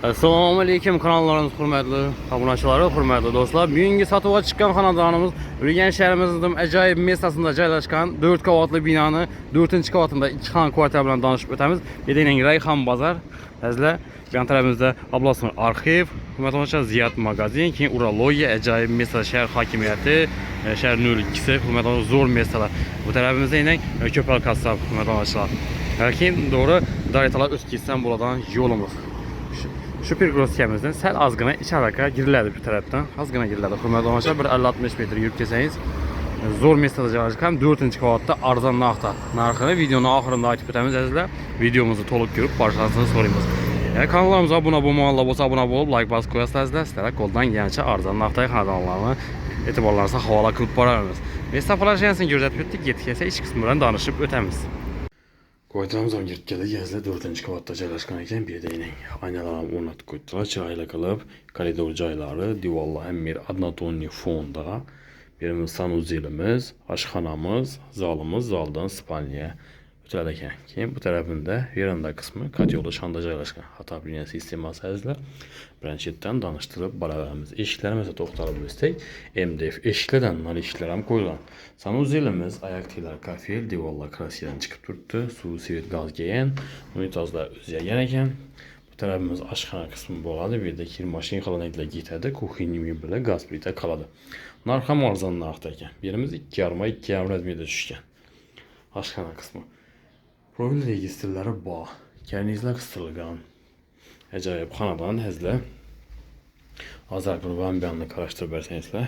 Assalamu alaykum kanallarımız hürmetli abunəçiləri, hürmetli dostlar. Bugünkü satığa çıxan xanadonimiz Ürgən şəhərimizin acayip mesasında joylashgan 4 qavatlı binanı 4-cü qavatında 2 xana kvartira bilan danışıb ötəmiz. Bir də Rayxan bazar. Əzlə yan tərəfimizdə Ablasın arxiv, hürmetli dostlar, Ziyad mağazin, ki urologiya, acayip mesa şəhər hakimiyyəti, şəhər 02-si, hürmetli zor mesalar. Bu tərəfimizdə ilə Köpək Kasab, hürmetli dostlar. Lakin doğru daritalar ötkizsən buradan yolumuz. Şüpür Grossiyemizden sel azgına iç araka girilerdi bir taraftan. Azgına girilerdi. Hürmetli dostlar, bir 50-60 metre yürüp geçseniz zor mesajı çalışkan 4-cü qavatta arzan naqta narxını videonun axırında aytib ötəmiz əzizlər. Videomuzu toluq görüb başlarsını soruyumuz. Eğer kanallarımıza abunə olub like basıb qoyasınız əzizlər, sizlərə qoldan gələcək arzan naqtayı xanadonlarını etibarlarınıza havala qılıb bararımız. Mesafələr şənsini gözətib ötdük, getdikcə iç qismından danışıb ötəmiz. Koyduğumuz zaman girtkədə gəzlə 4-cü qavatta joylashgan ekan. Bir də yine aynalarını ornatıb qoydular. Çırayla qılıb koridor cayları, divarlar həm bir adnatonni fonda. Birimiz sanuzilimiz, aşxanamız, zalımız, zaldan spalniya ötələdəkən ki, bu tərəfində veranda qismi katyolu şanda joylashgan. Atabiliyan sisteması əzizlər. Branşetdən danışdırıb baralarımız eşiklərimizə toxtalıb bilsək, MDF eşiklərdən nal eşiklərəm qoyulan. Sanuzilimiz, ayaq teylər kafel, divarlar krasiyadan çıxıb durdu. Su, svet, qaz gəyən, unitazlar özüyə gələkən. Bu tərəfimiz aşxana qismi boladı. Bir də kirmaşin xalanayla getədi. Kuxini belə qaz plita qaladı. Narxam arzanın arxdakən. Birimiz 2,5 rəzmiyyədə düşkən. Aşxana qismi. Profil registrləri bağ. Kərinizlə qıstırılğan. Acayip xanadan həzlə. Azərbaycan bəyanını qarışdırıb bərsənizlə.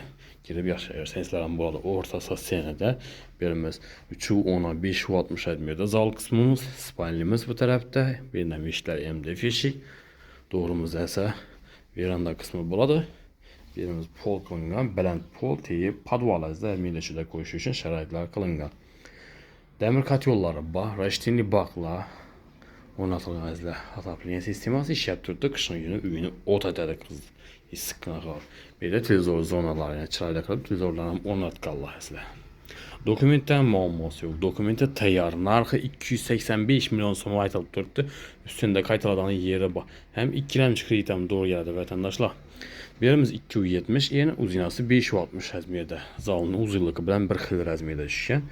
Girib yaşayırsənizlərin burada orta senədə birimiz 3-10'a 5-60 rəzmiyyədə zal qismimiz. Spalnimiz bu tərəfdə. Bir nəvi işlər MDF eşik. Doğrumuzda isə veranda qismi buladı. Birimiz pol qılınğan, belənd pol teyi padvalazda əlmiyləşədə qoyuşu üçün şəraitlər qılınğan. Dəmir katyolları bağ, raştinli bağla oynatılğan əzlə atapliyan sisteması işləyib durdu. Qışın günü üyünü ot edədi qız. İstiqına qalır. Bir də televizor zonaları, yəni çırayla qalıb televizorlarını oynatqallar əzlə. Dokumentdən muamması yox. Dokumentə təyyar. Narxı 285 milyon som aytılıb durdu. Üstündə qaytaladanın yeri bax. Həm 2 kreditəm doğru gəldi vətəndaşlar. Birimiz 270, yəni uzinası 560 rəzmiyyədə. Zalının uzunluğu bilən 1 xil rəzmiyyədə düşkən.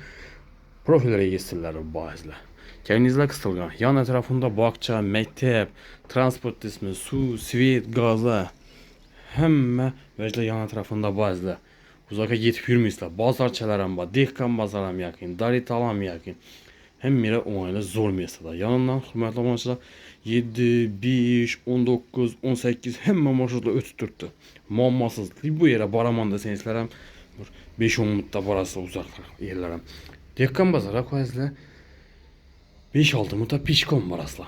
Profil registrləri bazlı. Kərinizlə qıstılğan. Yan ətrafında bağça, məktəb, transport ismi, su, svet, qaza. Həmmə vəclə yan ətrafında bazlı. Uzaka getib yürümüslər. Bazar çələrəm var, Dehqan bazaram yaxın, Daritalam yaxın. Həm mirə onayla zor mesada. Yanından hürmətli abunəçilər 7, 5, 19, 18 həmmə marşrutla ötüb durdu. Muammasız. Bu yerə baramanda sənizlərəm 5-10 minutda barası uzaq yerlərəm. Dehqan bazara qoyazlar 5-6 minutda pişkom barasla.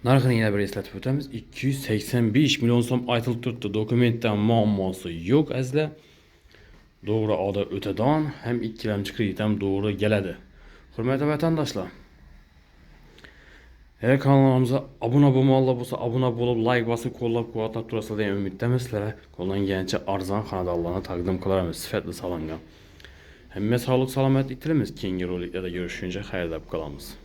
Narxını yine bir eslatib ötəmiz. 285 milyon som aytılıb durdu. Dokumentdən muamması yox əzlə. Doğru adı ötədən həm 2 kreditəm doğru gələdi. Hürmətli vətəndaşlar, eğer kanalımıza abunə olub, like basıb, qollab, quvvatlab durasınız deyə ümiddəmə sizlərə qoldan gəlincə arzan xanadonlarını təqdim qılarımız, sifətli salınqan. Həmmə sağlıq, salamət itirimiz. Keyingi roliklərdə görüşüncə xeyirdə qalamız.